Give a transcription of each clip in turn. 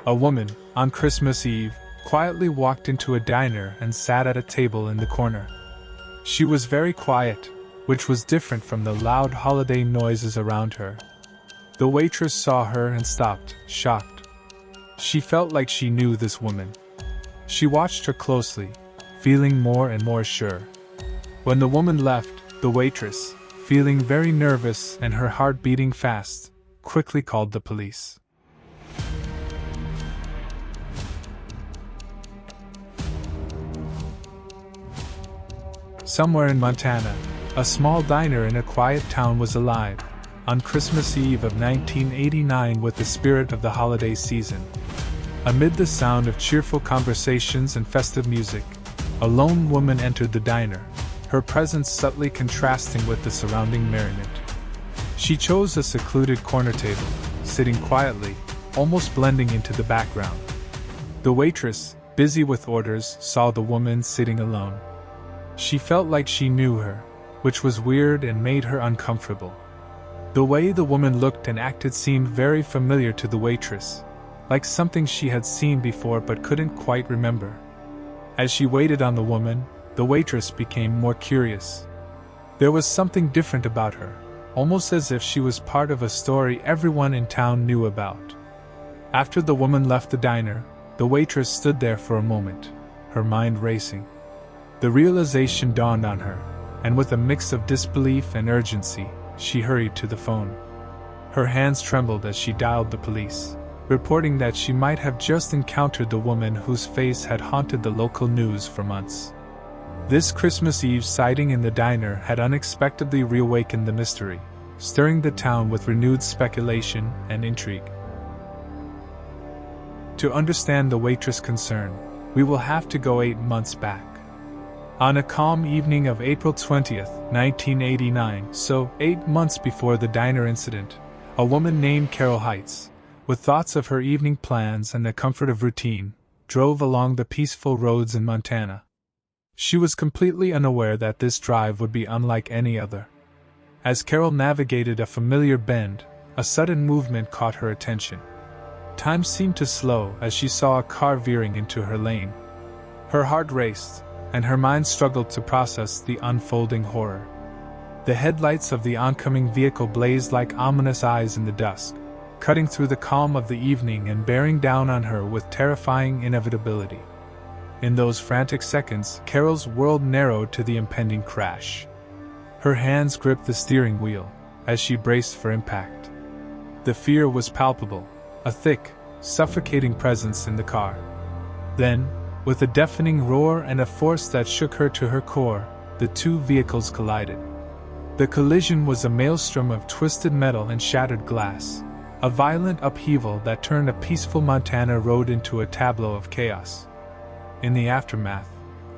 A woman, on Christmas Eve, quietly walked into a diner and sat at a table in the corner. She was very quiet, which was different from the loud holiday noises around her. The waitress saw her and stopped, shocked. She felt like she knew this woman. She watched her closely, feeling more and more sure. When the woman left, the waitress, feeling very nervous and her heart beating fast, quickly called the police. Somewhere in Montana, a small diner in a quiet town was alive, on Christmas Eve of 1989 with the spirit of the holiday season. Amid the sound of cheerful conversations and festive music, a lone woman entered the diner, her presence subtly contrasting with the surrounding merriment. She chose a secluded corner table, sitting quietly, almost blending into the background. The waitress, busy with orders, saw the woman sitting alone. She felt like she knew her, which was weird and made her uncomfortable. The way the woman looked and acted seemed very familiar to the waitress, like something she had seen before but couldn't quite remember. As she waited on the woman, the waitress became more curious. There was something different about her, almost as if she was part of a story everyone in town knew about. After the woman left the diner, the waitress stood there for a moment, her mind racing. The realization dawned on her, and with a mix of disbelief and urgency, she hurried to the phone. Her hands trembled as she dialed the police, reporting that she might have just encountered the woman whose face had haunted the local news for months. This Christmas Eve sighting in the diner had unexpectedly reawakened the mystery, stirring the town with renewed speculation and intrigue. To understand the waitress' concern, we will have to go 8 months back. On a calm evening of April 20th, 1989, so 8 months before the diner incident, a woman named Carol Heights, with thoughts of her evening plans and the comfort of routine, drove along the peaceful roads in Montana. She was completely unaware that this drive would be unlike any other. As Carol navigated a familiar bend, a sudden movement caught her attention. Time seemed to slow as she saw a car veering into her lane. Her heart raced, and her mind struggled to process the unfolding horror. The headlights of the oncoming vehicle blazed like ominous eyes in the dusk, cutting through the calm of the evening and bearing down on her with terrifying inevitability. In those frantic seconds, Carol's world narrowed to the impending crash. Her hands gripped the steering wheel as she braced for impact. The fear was palpable, a thick, suffocating presence in the car. Then, with a deafening roar and a force that shook her to her core, the two vehicles collided. The collision was a maelstrom of twisted metal and shattered glass, a violent upheaval that turned a peaceful Montana road into a tableau of chaos. In the aftermath,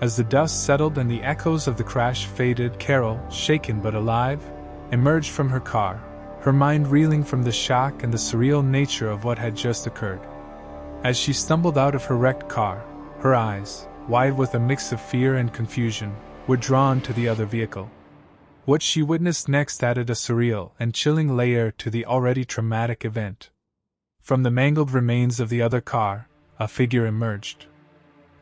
as the dust settled and the echoes of the crash faded, Carol, shaken but alive, emerged from her car, her mind reeling from the shock and the surreal nature of what had just occurred. As she stumbled out of her wrecked car, her eyes, wide with a mix of fear and confusion, were drawn to the other vehicle. What she witnessed next added a surreal and chilling layer to the already traumatic event. From the mangled remains of the other car, a figure emerged.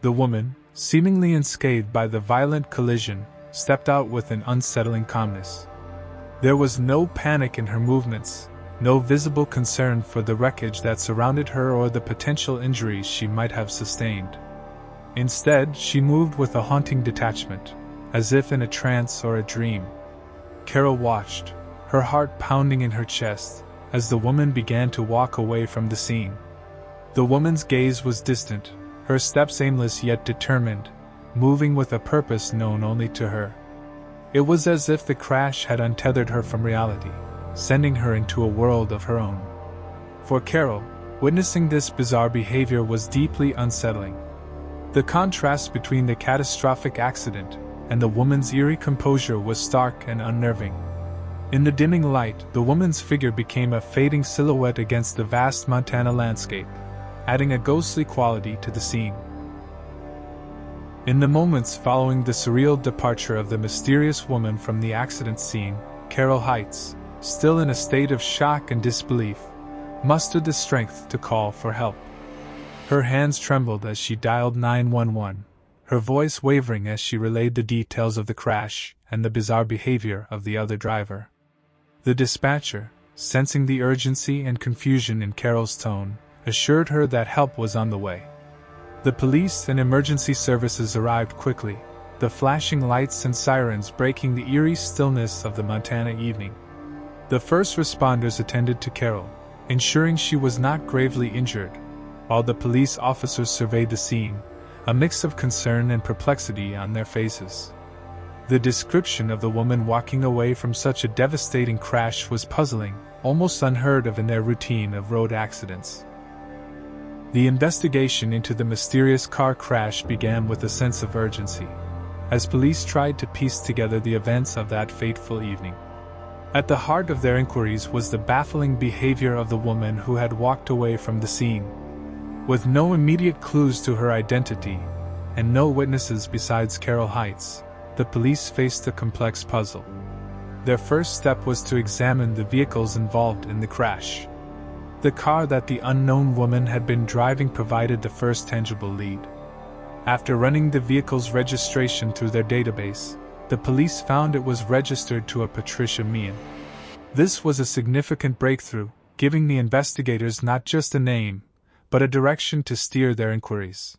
The woman, seemingly unscathed by the violent collision, stepped out with an unsettling calmness. There was no panic in her movements, no visible concern for the wreckage that surrounded her or the potential injuries she might have sustained. Instead, she moved with a haunting detachment, as if in a trance or a dream. Carol watched, her heart pounding in her chest, as the woman began to walk away from the scene. The woman's gaze was distant, her steps aimless yet determined, moving with a purpose known only to her. It was as if the crash had untethered her from reality, sending her into a world of her own. For Carol, witnessing this bizarre behavior was deeply unsettling. The contrast between the catastrophic accident and the woman's eerie composure was stark and unnerving. In the dimming light, the woman's figure became a fading silhouette against the vast Montana landscape, adding a ghostly quality to the scene. In the moments following the surreal departure of the mysterious woman from the accident scene, Carol Heights, still in a state of shock and disbelief, mustered the strength to call for help. Her hands trembled as she dialed 911, her voice wavering as she relayed the details of the crash and the bizarre behavior of the other driver. The dispatcher, sensing the urgency and confusion in Carol's tone, assured her that help was on the way. The police and emergency services arrived quickly, the flashing lights and sirens breaking the eerie stillness of the Montana evening. The first responders attended to Carol, ensuring she was not gravely injured, while the police officers surveyed the scene, a mix of concern and perplexity on their faces. The description of the woman walking away from such a devastating crash was puzzling, almost unheard of in their routine of road accidents. The investigation into the mysterious car crash began with a sense of urgency, as police tried to piece together the events of that fateful evening. At the heart of their inquiries was the baffling behavior of the woman who had walked away from the scene. With no immediate clues to her identity, and no witnesses besides Carol Heights, the police faced a complex puzzle. Their first step was to examine the vehicles involved in the crash. The car that the unknown woman had been driving provided the first tangible lead. After running the vehicle's registration through their database, the police found it was registered to a Patricia Meehan. This was a significant breakthrough, giving the investigators not just a name, but a direction to steer their inquiries.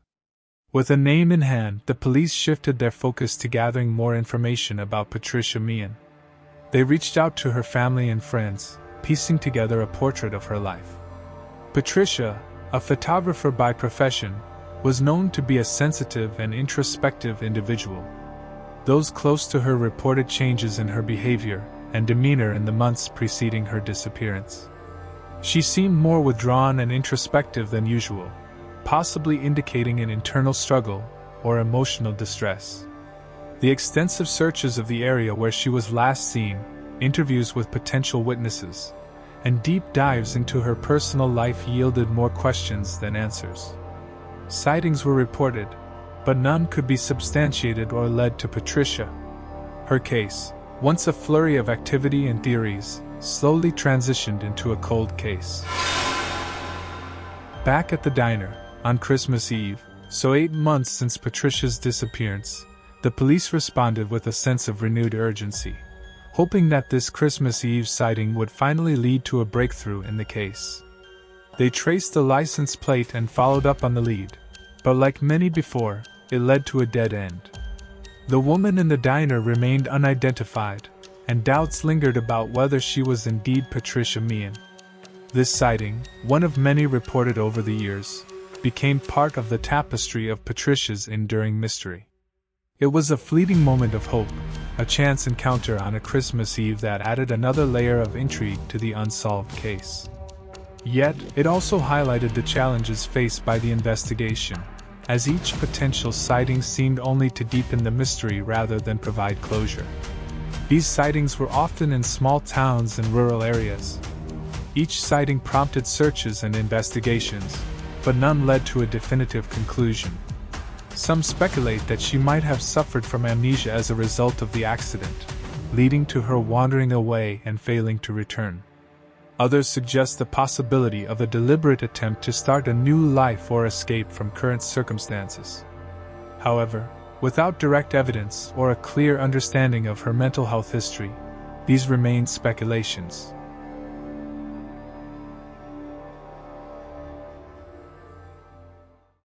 With a name in hand, the police shifted their focus to gathering more information about Patricia Meehan. They reached out to her family and friends, piecing together a portrait of her life. Patricia, a photographer by profession, was known to be a sensitive and introspective individual. Those close to her reported changes in her behavior and demeanor in the months preceding her disappearance. She seemed more withdrawn and introspective than usual, possibly indicating an internal struggle or emotional distress. The extensive searches of the area where she was last seen, interviews with potential witnesses, and deep dives into her personal life yielded more questions than answers. Sightings were reported, but none could be substantiated or led to Patricia. Her case, once a flurry of activity and theories, slowly transitioned into a cold case. Back at the diner, on Christmas Eve, so 8 months since Patricia's disappearance, the police responded with a sense of renewed urgency, hoping that this Christmas Eve sighting would finally lead to a breakthrough in the case. They traced the license plate and followed up on the lead, but like many before, it led to a dead end. The woman in the diner remained unidentified, and doubts lingered about whether she was indeed Patricia Meehan. This sighting, one of many reported over the years, became part of the tapestry of Patricia's enduring mystery. It was a fleeting moment of hope, a chance encounter on a Christmas Eve that added another layer of intrigue to the unsolved case. Yet, it also highlighted the challenges faced by the investigation, as each potential sighting seemed only to deepen the mystery rather than provide closure. These sightings were often in small towns and rural areas. Each sighting prompted searches and investigations, but none led to a definitive conclusion. Some speculate that she might have suffered from amnesia as a result of the accident, leading to her wandering away and failing to return. Others suggest the possibility of a deliberate attempt to start a new life or escape from current circumstances. However, without direct evidence or a clear understanding of her mental health history, these remain speculations.